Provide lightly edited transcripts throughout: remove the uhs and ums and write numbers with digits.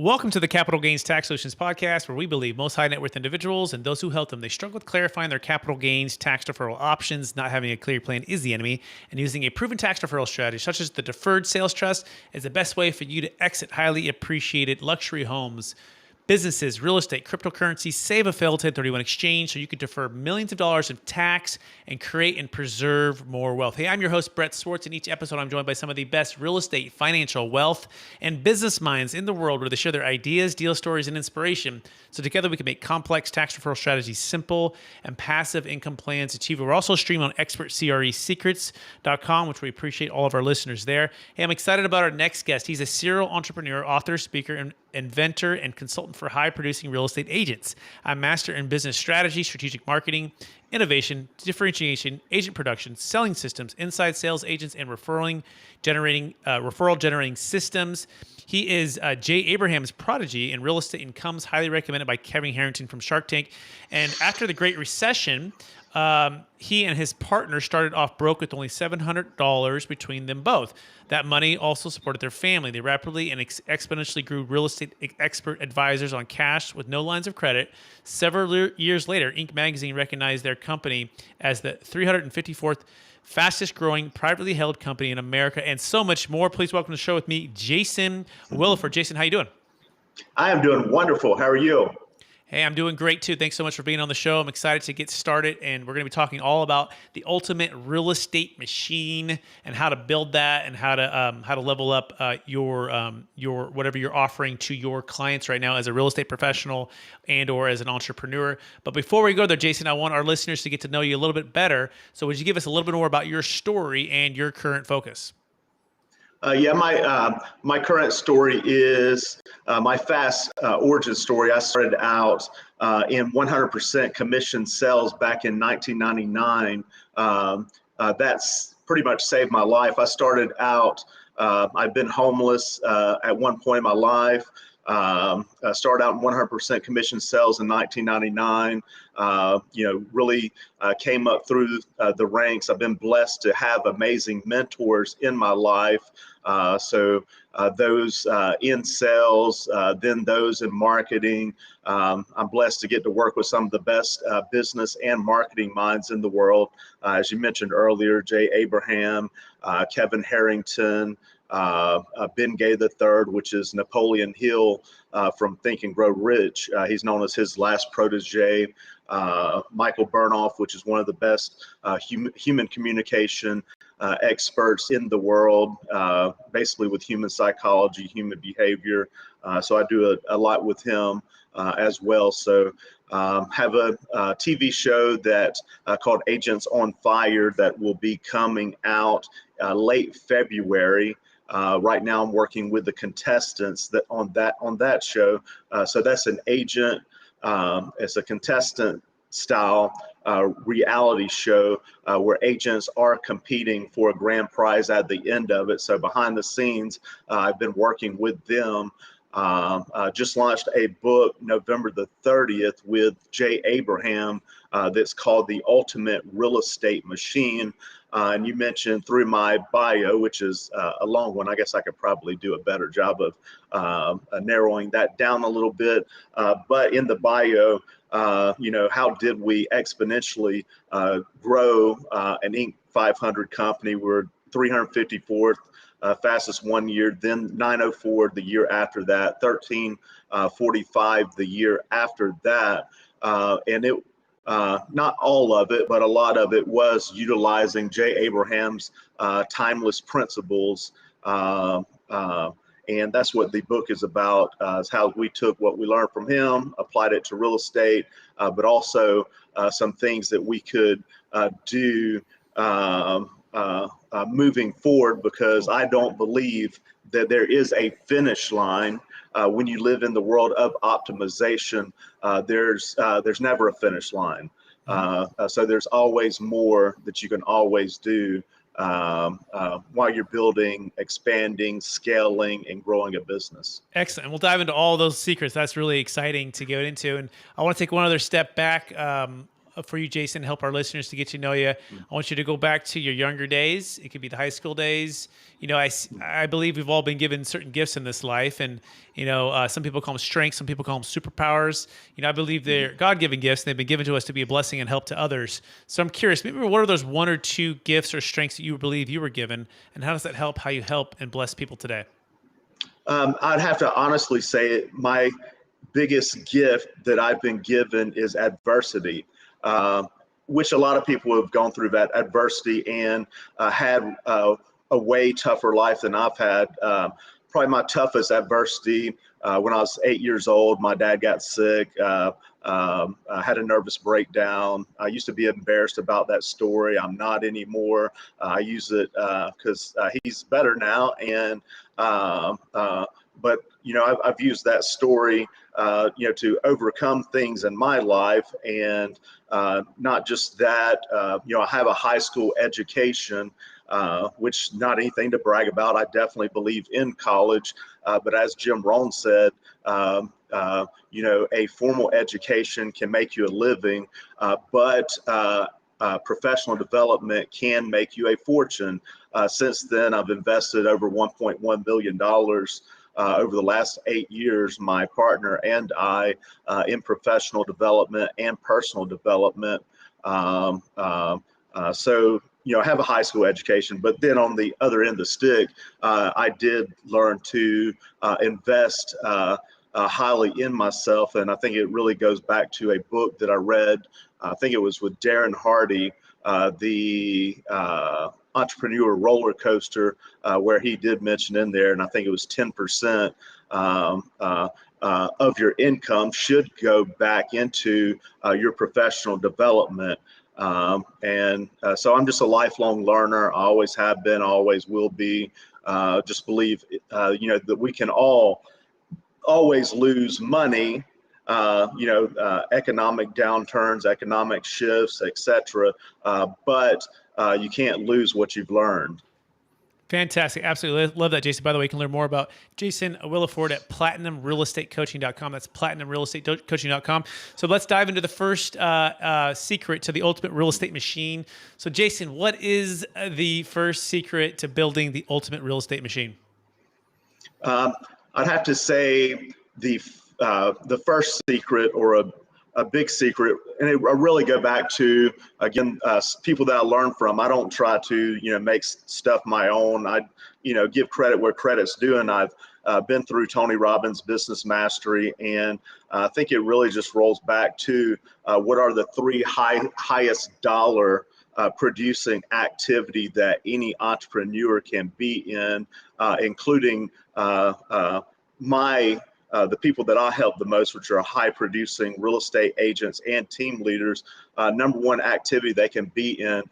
Welcome to the Capital Gains Tax Solutions podcast, where we believe most high net worth individuals and those who help them, they struggle with clarifying their capital gains tax deferral options. Not having a clear plan is the enemy, and using a proven tax deferral strategy such as the Deferred Sales Trust is the best way for you to exit highly appreciated luxury homes, businesses, real estate, cryptocurrency, save a failed 1031 exchange so you can defer millions of dollars of tax and create and preserve more wealth. Hey, I'm your host, Brett Swarts. In each episode, I'm joined by some of the best real estate, financial, wealth, and business minds in the world where they share their ideas, deal stories, and inspiration. So together we can make complex tax deferral strategies simple and passive income plans achievable. We're also streaming on expertcresecrets.com, which we appreciate all of our listeners there. Hey, I'm excited about our next guest. He's a serial entrepreneur, author, speaker, and inventor and consultant for high-producing real estate agents. I'm master in business strategy, strategic marketing, innovation, differentiation, agent production, selling systems, inside sales agents, and referral generating systems. He is Jay Abraham's prodigy in real estate and comes highly recommended by Kevin Harrington from Shark Tank. And after the Great Recession, he and his partner started off broke with only $700 between them both. That money also supported their family. They rapidly and exponentially grew real estate expert advisors on cash with no lines of credit. Several years later, Inc. magazine recognized their company as the 354th fastest growing privately held company in America, and so much more. Please welcome to the show with me, Jason Williford. Jason, how you doing? I am doing wonderful. How are you? Hey, I'm doing great too. Thanks so much for being on the show. I'm excited to get started, and we're going to be talking all about the ultimate real estate machine and how to build that and how to level up your whatever you're offering to your clients right now as a real estate professional and or as an entrepreneur. But before we go there, Jason, I want our listeners to get to know you a little bit better. So would you give us a little bit more about your story and your current focus? My current story is my fast origin story. I started out in 100% commission sales back in 1999. That's pretty much saved my life. I started out, I've been homeless at one point in my life. I started out in 100% commission sales in 1999. Really came up through the ranks. I've been blessed to have amazing mentors in my life. Those in sales, then those in marketing. I'm blessed to get to work with some of the best business and marketing minds in the world. As you mentioned earlier, Jay Abraham, Kevin Harrington, Ben Gay III, which is Napoleon Hill from Think and Grow Rich. He's known as his last protege. Michael Burnoff, which is one of the best human communication experts in the world, basically with human psychology, human behavior. So I do a lot with him as well. So have a TV show that called Agents on Fire that will be coming out late February. Right now, I'm working with the contestants that on that show. So that's an agent. It's a contestant style reality show where agents are competing for a grand prize at the end of it. So behind the scenes, I've been working with them. Just launched a book November the 30th with Jay Abraham that's called The Ultimate Real Estate Machine. And you mentioned through my bio, which is a long one. I guess I could probably do a better job of narrowing that down a little bit. But in the bio, how did we exponentially grow an Inc. 500 company? We're 354th fastest one year, then 904 the year after that, 1345 the year after that. And it not all of it, but a lot of it was utilizing Jay Abraham's timeless principles. And that's what the book is about, is how we took what we learned from him, applied it to real estate, but also some things that we could do moving forward, because I don't believe that there is a finish line. When you live in the world of optimization, there's never a finish line. So there's always more that you can always do while you're building, expanding, scaling, and growing a business. Excellent. We'll dive into all those secrets. That's really exciting to get into. And I want to take one other step back for you, Jason, help our listeners to get to know you. I want you to go back to your younger days. It could be the high school days. I believe we've all been given certain gifts in this life, and some people call them strengths, some people call them superpowers. I believe they're God-given gifts, and they've been given to us to be a blessing and help to others. So I'm curious, maybe what are those one or two gifts or strengths that you believe you were given, and how does that help how you help and bless people today? I'd have to honestly say my biggest gift that I've been given is adversity, which a lot of people have gone through that adversity and had a way tougher life than I've had. Probably my toughest adversity when I was 8 years old, my dad got sick. I had a nervous breakdown. I used to be embarrassed about that story. I'm not anymore. I use it because he's better now. And but I've used that story to overcome things in my life, and not just that. I have a high school education, which not anything to brag about. I definitely believe in college, but as Jim Rohn said, a formal education can make you a living, but professional development can make you a fortune. Since then, I've invested over $1.1 billion over the last 8 years, my partner and I, in professional development and personal development. So I have a high school education, but then on the other end of the stick, I did learn to invest highly in myself. And I think it really goes back to a book that I read. I think it was with Darren Hardy, the entrepreneur roller coaster, where he did mention in there, and I think it was 10% of your income should go back into your professional development. So I'm just a lifelong learner. I always have been, always will be. Just believe, that we can all always lose money, economic downturns, economic shifts, etc. But you can't lose what you've learned. Fantastic. Absolutely. Love that, Jason. By the way, you can learn more about Jason Williford at platinumrealestatecoaching.com. That's platinumrealestatecoaching.com. So let's dive into the first secret to the ultimate real estate machine. So Jason, what is the first secret to building the ultimate real estate machine? I'd have to say the first secret, or a big secret, and I really go back to, again, people that I learn from. I don't try to make stuff my own. I give credit where credit's due, and I've been through Tony Robbins' Business Mastery, and I think it really just rolls back to what are the three highest dollar producing activity that any entrepreneur can be in, including the people that I help the most, which are high producing real estate agents and team leaders. Number one activity they can be in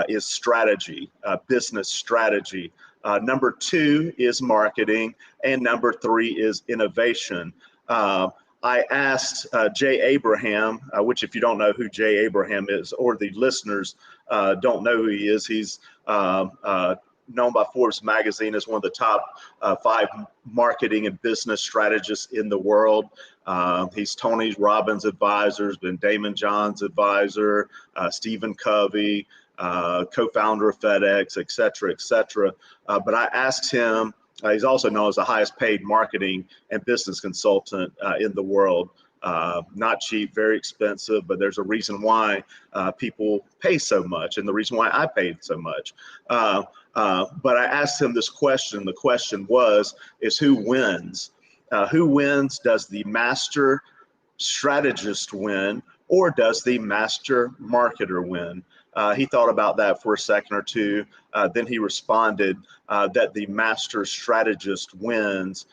is strategy, business strategy. Number two is marketing, and number three is innovation. I asked Jay Abraham, which, if you don't know who Jay Abraham is, or the listeners don't know who he is, he's known by Forbes magazine as one of the top 5 marketing and business strategists in the world. He's Tony Robbins' advisor, been Damon John's advisor, Stephen Covey, co-founder of FedEx, et cetera, et cetera. But I asked him, he's also known as the highest paid marketing and business consultant in the world. Not cheap, very expensive, but there's a reason why people pay so much, and the reason why I paid so much. But I asked him this question. The question is who wins? Who wins? Does the master strategist win, or does the master marketer win? He thought about that for a second or two. Then he responded that the master strategist wins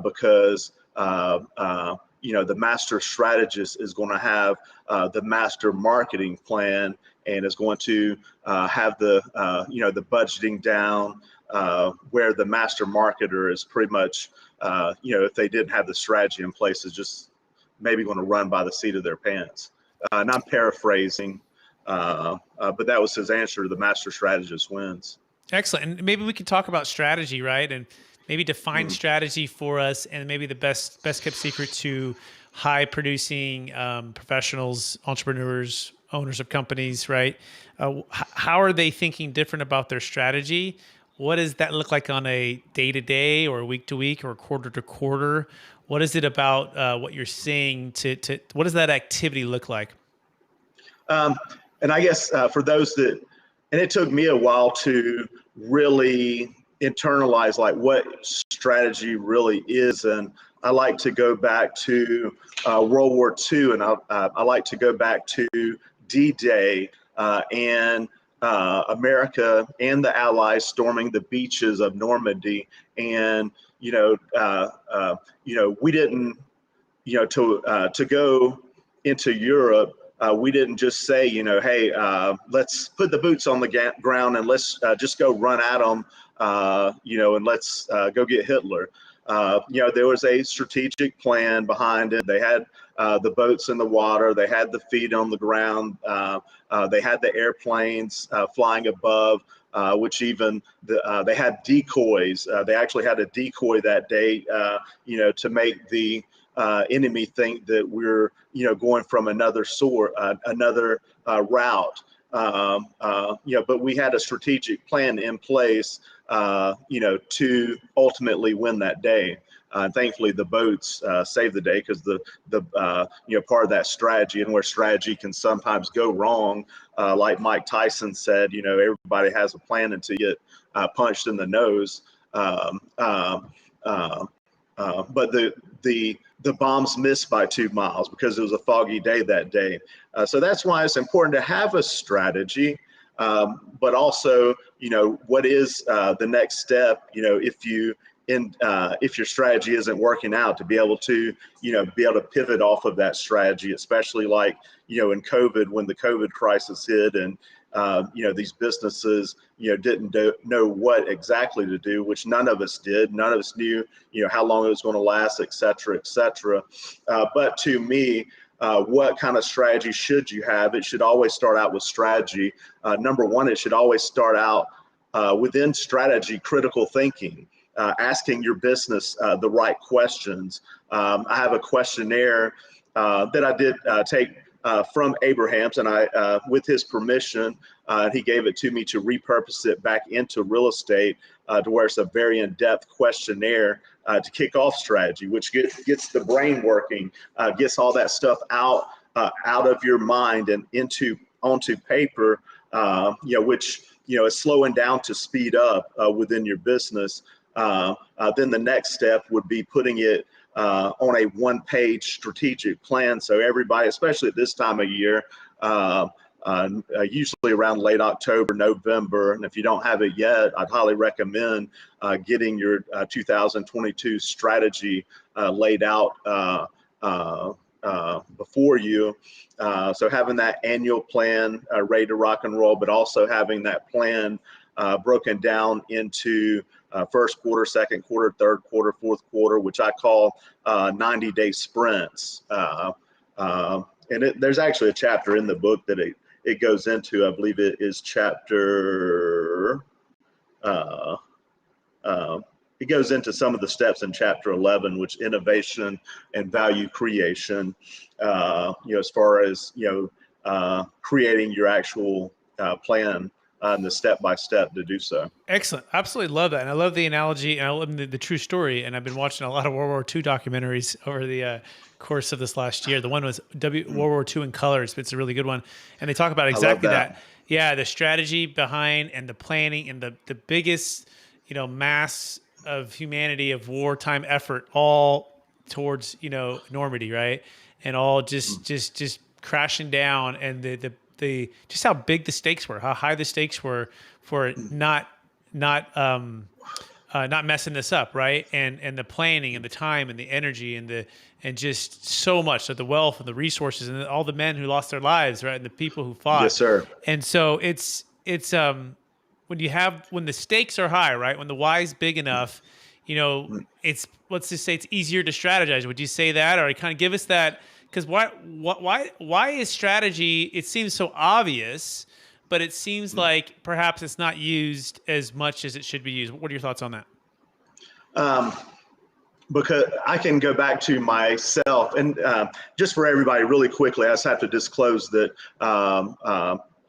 because the master strategist is going to have the master marketing plan, and is going to have the budgeting down, where the master marketer is pretty much, if they didn't have the strategy in place, is just maybe going to run by the seat of their pants. And I'm paraphrasing, but that was his answer. The master strategist wins. Excellent. And maybe we could talk about strategy, right? And maybe define strategy for us, and maybe the best kept secret to high producing professionals, entrepreneurs, owners of companies, right? How are they thinking different about their strategy? What does that look like on a day-to-day or week-to-week or quarter-to-quarter? What is it about what you're seeing what does that activity look like? Um, and I guess for those that, and it took me a while to really internalize like what strategy really is. And I like to go back to World War II, and I like to go back to D-Day and America and the Allies storming the beaches of Normandy. And we didn't, to go into Europe. We didn't just say, hey, let's put the boots on the ground and let's just go run at them, and let's go get Hitler. There was a strategic plan behind it. They had the boats in the water. They had the feet on the ground. They had the airplanes flying above, which even they had decoys. They actually had a decoy that day, to make the enemy think that we're, going from another route. But we had a strategic plan in place, to ultimately win that day. Thankfully, the boats saved the day because the part of that strategy, and where strategy can sometimes go wrong, like Mike Tyson said, everybody has a plan until you get punched in the nose. But the bombs missed by 2 miles because it was a foggy day that day. So that's why it's important to have a strategy, but also, what is the next step? If your strategy isn't working out, to be able to pivot off of that strategy, especially like, in COVID, when the COVID crisis hit, and these businesses, didn't know what exactly to do, which none of us did. None of us knew, how long it was going to last, et cetera, et cetera. But to me, what kind of strategy should you have? It should always start out with strategy. Number one, it should always start out within strategy, critical thinking, asking your business the right questions. I have a questionnaire that I did take from Abraham's, and I, with his permission, he gave it to me to repurpose it back into real estate, to where it's a very in-depth questionnaire to kick off strategy, which gets the brain working, gets all that stuff out of your mind and onto paper, which is slowing down to speed up within your business. Then the next step would be putting it on a one-page strategic plan. So everybody, especially at this time of year, usually around late October, November, and if you don't have it yet, I'd highly recommend getting your 2022 strategy laid out before you. So having that annual plan ready to rock and roll, but also having that plan broken down into first quarter, second quarter, third quarter, fourth quarter, which I call 90-day sprints. There's actually a chapter in the book that it goes into. I believe it is chapter, it goes into some of the steps in chapter 11, which innovation and value creation, as far as, creating your actual plan and the step-by-step to do so. Excellent. Absolutely love that. And I love the analogy, and I love the true story. And I've been watching a lot of World War II documentaries over the course of this last year. The one was World War II in colors. It's a really good one. And they talk about exactly that. Yeah, the strategy behind and the planning and the biggest, mass of humanity of wartime effort all towards, Normandy, right? And all just crashing down, and the just how big the stakes were, how high the stakes were for not messing this up, right? And the planning and the time and the energy and just so much of the wealth and the resources and all the men who lost their lives, right? And the people who fought. Yes, sir. And so it's when the stakes are high, right? When the why is big enough, let's just say it's easier to strategize. Would you say that, or kind of give us that? Because why is strategy? It seems so obvious, but it seems like perhaps it's not used as much as it should be used. What are your thoughts on that? because I can go back to myself and just for everybody really quickly, I just have to disclose that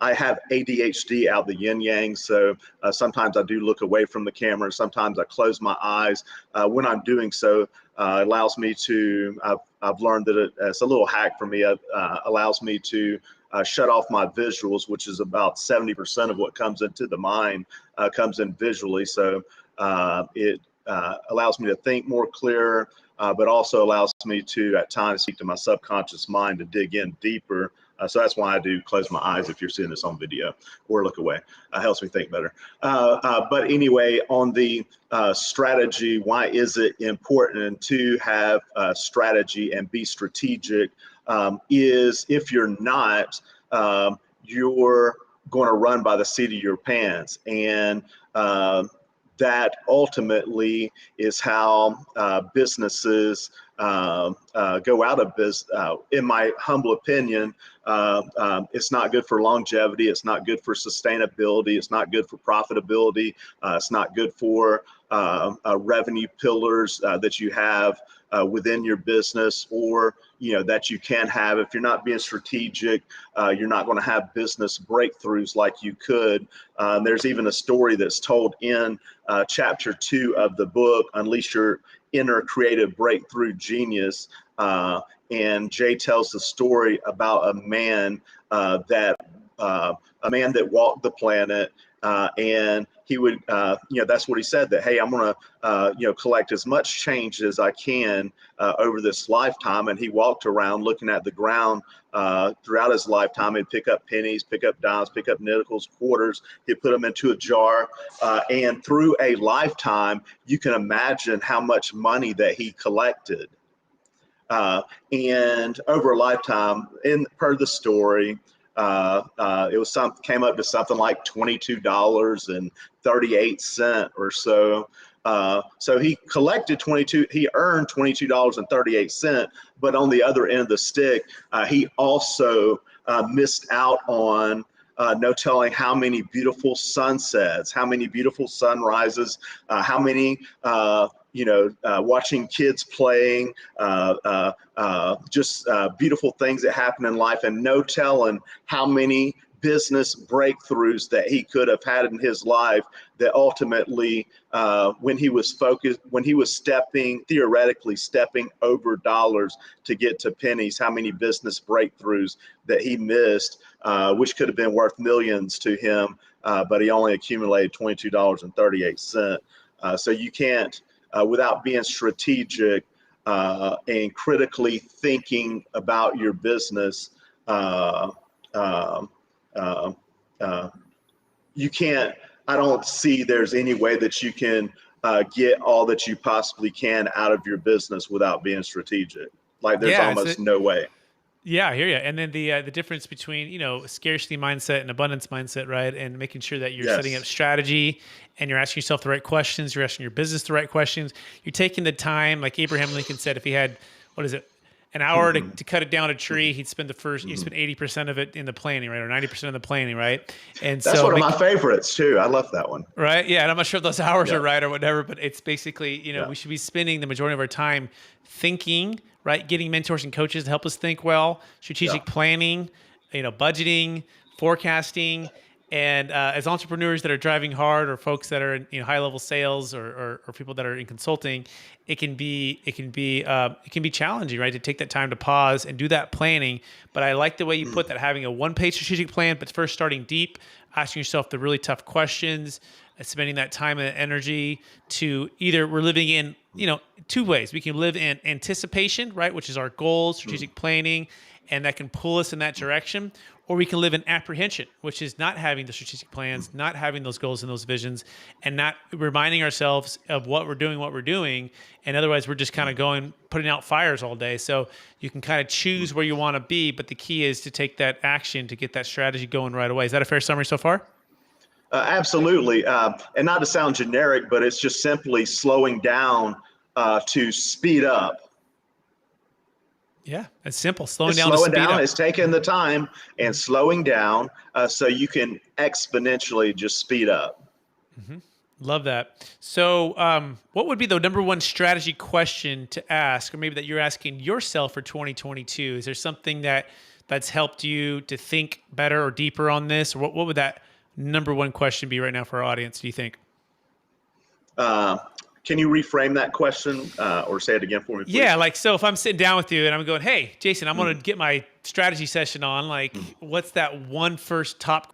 I have ADHD out the yin yang. So sometimes I do look away from the camera. Sometimes I close my eyes. When I'm doing so, it allows me to, I've learned that it's a little hack for me. It allows me to shut off my visuals, which is about 70% of what comes into the mind comes in visually. So it allows me to think more clear, but also allows me to at times speak to my subconscious mind to dig in deeper. So that's why I do close my eyes if you're seeing this on video, or look away. Helps me think better. But anyway, on the strategy, why is it important to have a strategy and be strategic? Is if you're not, you're going to run by the seat of your pants. And that ultimately is how businesses go out of business. In my humble opinion, it's not good for longevity. It's not good for sustainability. It's not good for profitability. It's not good for revenue pillars that you have within your business, or that you can have. If you're not being strategic, you're not going to have business breakthroughs like you could. There's even a story that's told in chapter 2 of the book, Unleash Your Inner Creative Breakthrough Genius. And Jay tells the story about a man that walked the planet, and he would, that's what he said, that, hey, I'm going to, collect as much change as I can over this lifetime. And he walked around looking at the ground throughout his lifetime. He'd pick up pennies, pick up dimes, pick up nickels, quarters. He'd put them into a jar. And through a lifetime, you can imagine how much money that he collected. And over a lifetime, per the story, it was came up to something like $22.38 or so. So he collected he earned $22.38, but on the other end of the stick, he also missed out on no telling how many beautiful sunsets, how many beautiful sunrises, how many watching kids playing, just beautiful things that happen in life, and no telling how many business breakthroughs that he could have had in his life that ultimately, when he was theoretically stepping over dollars to get to pennies, how many business breakthroughs that he missed, which could have been worth millions to him, but he only accumulated $22.38. So you can't, without being strategic and critically thinking about your business, you can't, I don't see there's any way that you can get all that you possibly can out of your business without being strategic. Like there's almost no way. Yeah, I hear you. And then the difference between, scarcity mindset and abundance mindset, right? And making sure that you're setting up strategy and you're asking yourself the right questions, you're asking your business the right questions. You're taking the time, like Abraham Lincoln said, if he had, an hour to cut it down a tree, he'd spend he'd spend 80% of it in the planning, right? Or 90% of the planning, right? And that's one of my favorites too. I love that one. Right. Yeah. And I'm not sure if those hours are right or whatever, but it's basically, we should be spending the majority of our time thinking, right? Getting mentors and coaches to help us think well, strategic planning, budgeting, forecasting. And as entrepreneurs that are driving hard, or folks that are in high level sales, or people that are in consulting, it can be challenging, right? To take that time to pause and do that planning. But I like the way you put that, having a one-page strategic plan, but first starting deep, asking yourself the really tough questions, and spending that time and energy to either, we're living in, two ways. We can live in anticipation, right? Which is our goals, strategic planning, and that can pull us in that direction. Or we can live in apprehension, which is not having the strategic plans, not having those goals and those visions, and not reminding ourselves of what we're doing. And otherwise, we're just kind of putting out fires all day. So you can kind of choose where you want to be, but the key is to take that action to get that strategy going right away. Is that a fair summary so far? Absolutely. And not to sound generic, but it's just simply slowing down to speed up. Yeah, it's simple. Slowing down is taking the time and slowing down so you can exponentially just speed up. Mm-hmm. Love that. So, what would be the number one strategy question to ask, or maybe that you're asking yourself for 2022? Is there something that's helped you to think better or deeper on this? Or what would that number one question be right now for our audience, do you think? Can you reframe that question or say it again for me, Yeah, please? like, so if I'm sitting down with you and I'm going, hey, Jason, I'm going Mm, to get my strategy session on, mm. like, what's that one top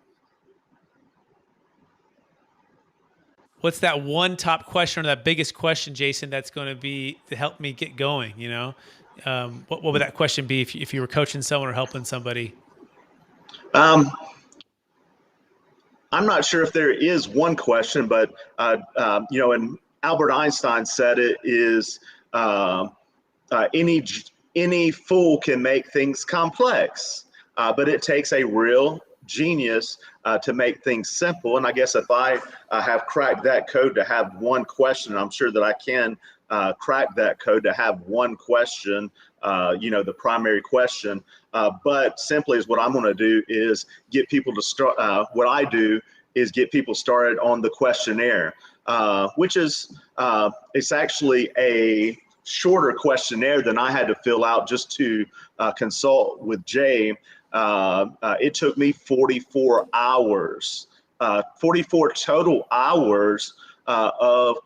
question or that biggest question, Jason, that's going to be to help me get going? What would that question be if you were coaching someone or helping somebody? Um, I'm not sure if there is one question, but and Albert Einstein said it is uh, uh, any any fool can make things complex, but it takes a real genius to make things simple. And I guess if I have cracked that code to have one question, I'm sure that I can crack that code to have one question. The primary question. But simply is what I'm going to do is get people to start. What I do is get people started on the questionnaire, which is it's actually a shorter questionnaire than I had to fill out just to consult with Jay. It took me 44 hours, 44 total hours of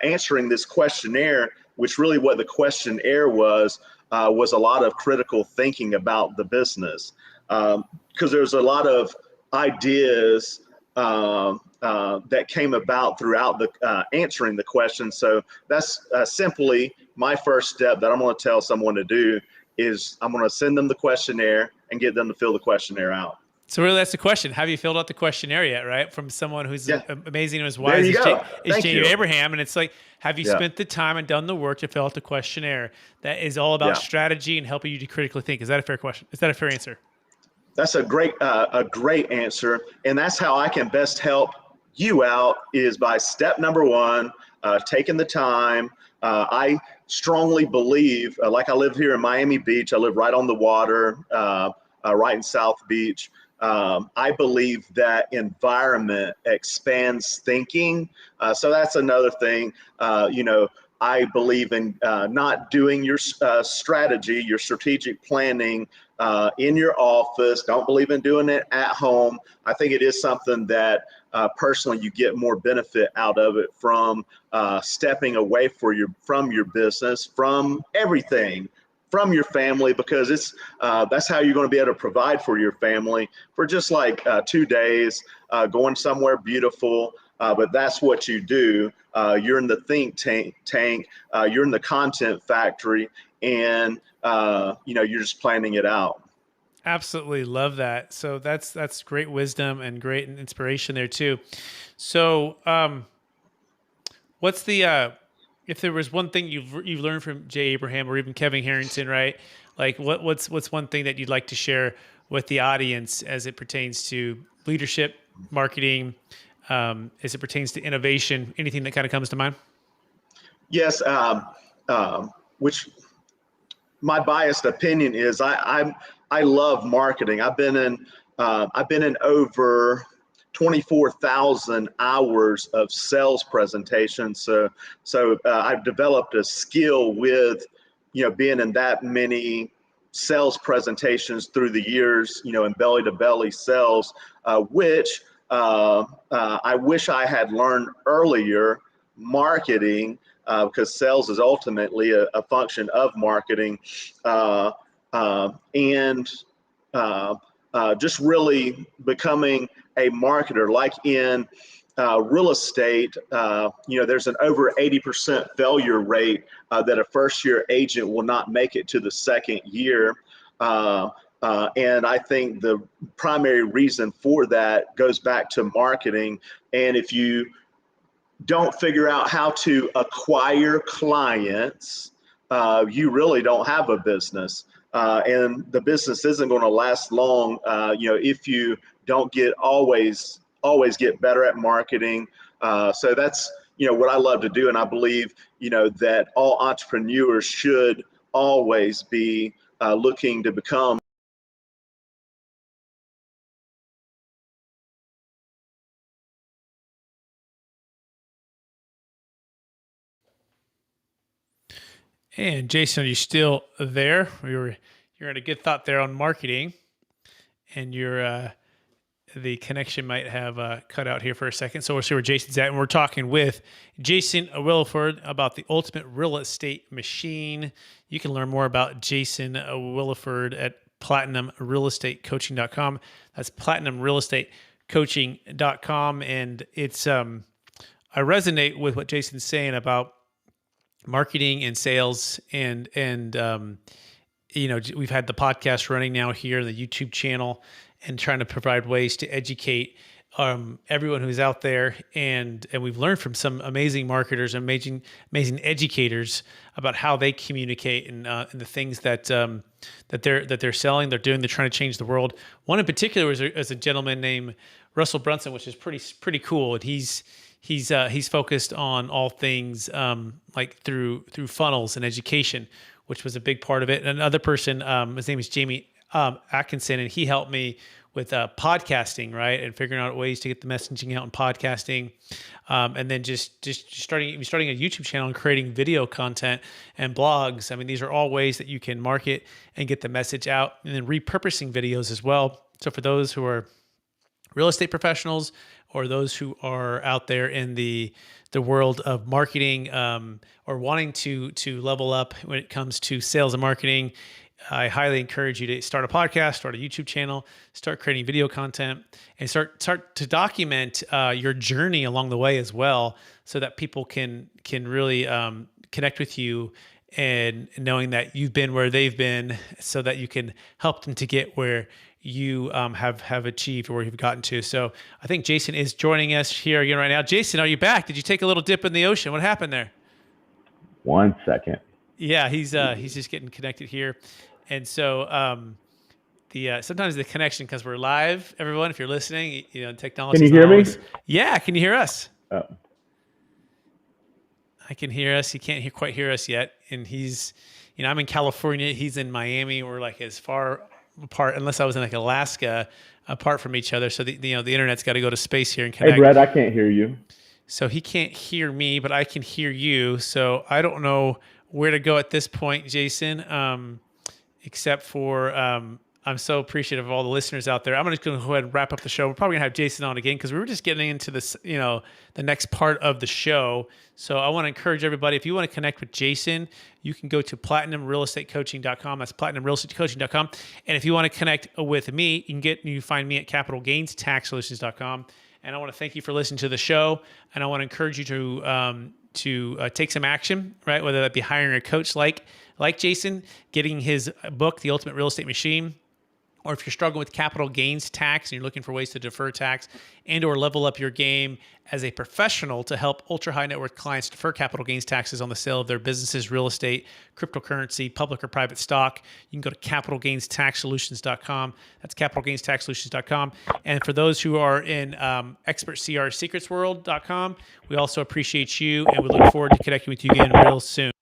answering this questionnaire, which really what the questionnaire was a lot of critical thinking about the business. Because there's a lot of ideas that came about throughout the answering the question. So that's simply my first step that I'm going to tell someone to do is I'm going to send them the questionnaire and get them to fill the questionnaire out. So really, that's the question. Have you filled out the questionnaire yet, right? From someone who's Yeah, amazing and as there wise you as go. Thank Jay you. Abraham. And it's like, have you Yeah, spent the time and done the work to fill out the questionnaire? That is all about yeah. strategy and helping you to critically think. Is that a fair question? Is that a fair answer? That's a great answer, and that's how I can best help you out is by step number one, taking the time. I strongly believe, like I live here in Miami Beach, I live right on the water, right in South Beach. I believe that environment expands thinking. So that's another thing. I believe in not doing your strategy, your strategic planning in your office. Don't believe in doing it at home. I think it is something that personally you get more benefit out of it from stepping away from your business, from everything, from your family, because it's that's how you're going to be able to provide for your family for just like 2 days, going somewhere beautiful. But that's what you do. You're in the think tank. You're in the content factory, and you're just planning it out. Absolutely love that. So that's great wisdom and great inspiration there too. So, what's the if there was one thing you've learned from Jay Abraham or even Kevin Harrington, right? Like what's one thing that you'd like to share with the audience as it pertains to leadership, marketing, as it pertains to innovation, anything that kind of comes to mind? Yes, which my biased opinion is I love marketing. I've been in over 24,000 hours of sales presentations. So I've developed a skill with being in that many sales presentations through the years. In belly to belly sales, which I wish I had learned earlier. Marketing, because sales is ultimately a function of marketing, and just really becoming a marketer. Like in real estate, there's an over 80% failure rate that a first-year agent will not make it to the second year. And I think the primary reason for that goes back to marketing. And if you don't figure out how to acquire clients, you really don't have a business. And the business isn't going to last long, if you don't always get better at marketing. So that's, what I love to do. And I believe, that all entrepreneurs should always be looking to become And Jason, are you still there? You're in a good thought there on marketing, and the connection might have cut out here for a second. So we'll see where Jason's at, and we're talking with Jason Williford about the ultimate real estate machine. You can learn more about Jason Williford at platinumrealestatecoaching.com. That's platinumrealestatecoaching.com, and it's I resonate with what Jason's saying about marketing and sales, and we've had the podcast running now here, the YouTube channel, and trying to provide ways to educate everyone who's out there, and we've learned from some amazing marketers, amazing educators about how they communicate and the things that they're selling, they're doing, they're trying to change the world. One in particular is a gentleman named Russell Brunson, which is pretty cool, and he's focused on all things like through funnels and education, which was a big part of it. And another person, his name is Jamie Atkinson, and he helped me with podcasting, right, and figuring out ways to get the messaging out in podcasting, and then just starting a YouTube channel and creating video content and blogs. I mean, these are all ways that you can market and get the message out, and then repurposing videos as well. So for those who are real estate professionals or those who are out there in the world of marketing or wanting to level up when it comes to sales and marketing, I highly encourage you to start a podcast, start a YouTube channel, start creating video content, and start to document your journey along the way as well, so that people can really connect with you, and knowing that you've been where they've been, so that you can help them to get where you have achieved or where you've gotten to. So I think Jason is joining us here again right now. Jason, are you back? Did you take a little dip in the ocean? What happened there? 1 second. Yeah, he's just getting connected here, and so sometimes the connection, because we're live, everyone, if you're listening, technology. Can you hear me? Yeah, can you hear us? Oh. I can hear us. He can't quite hear us yet, and he's, I'm in California, he's in Miami. We're like as far apart, unless I was in like Alaska, apart from each other. So the internet's got to go to space here and connect. Hey, Brett, I can't hear you. So he can't hear me, but I can hear you. So I don't know where to go at this point, Jason, except for I'm so appreciative of all the listeners out there. I'm just going to go ahead and wrap up the show. We're probably going to have Jason on again because we were just getting into this, the next part of the show. So I want to encourage everybody, if you want to connect with Jason, you can go to platinumrealestatecoaching.com. That's platinumrealestatecoaching.com. And if you want to connect with me, you can find me at capitalgainstaxsolutions.com. And I want to thank you for listening to the show. And I want to encourage you to take some action, right? Whether that be hiring a coach like Jason, getting his book, The Ultimate Real Estate Machine, or if you're struggling with capital gains tax and you're looking for ways to defer tax and or level up your game as a professional to help ultra high net worth clients defer capital gains taxes on the sale of their businesses, real estate, cryptocurrency, public or private stock, you can go to capitalgainstaxsolutions.com. That's capitalgainstaxsolutions.com. And for those who are in expertcrsecretsworld.com, we also appreciate you, and we look forward to connecting with you again real soon.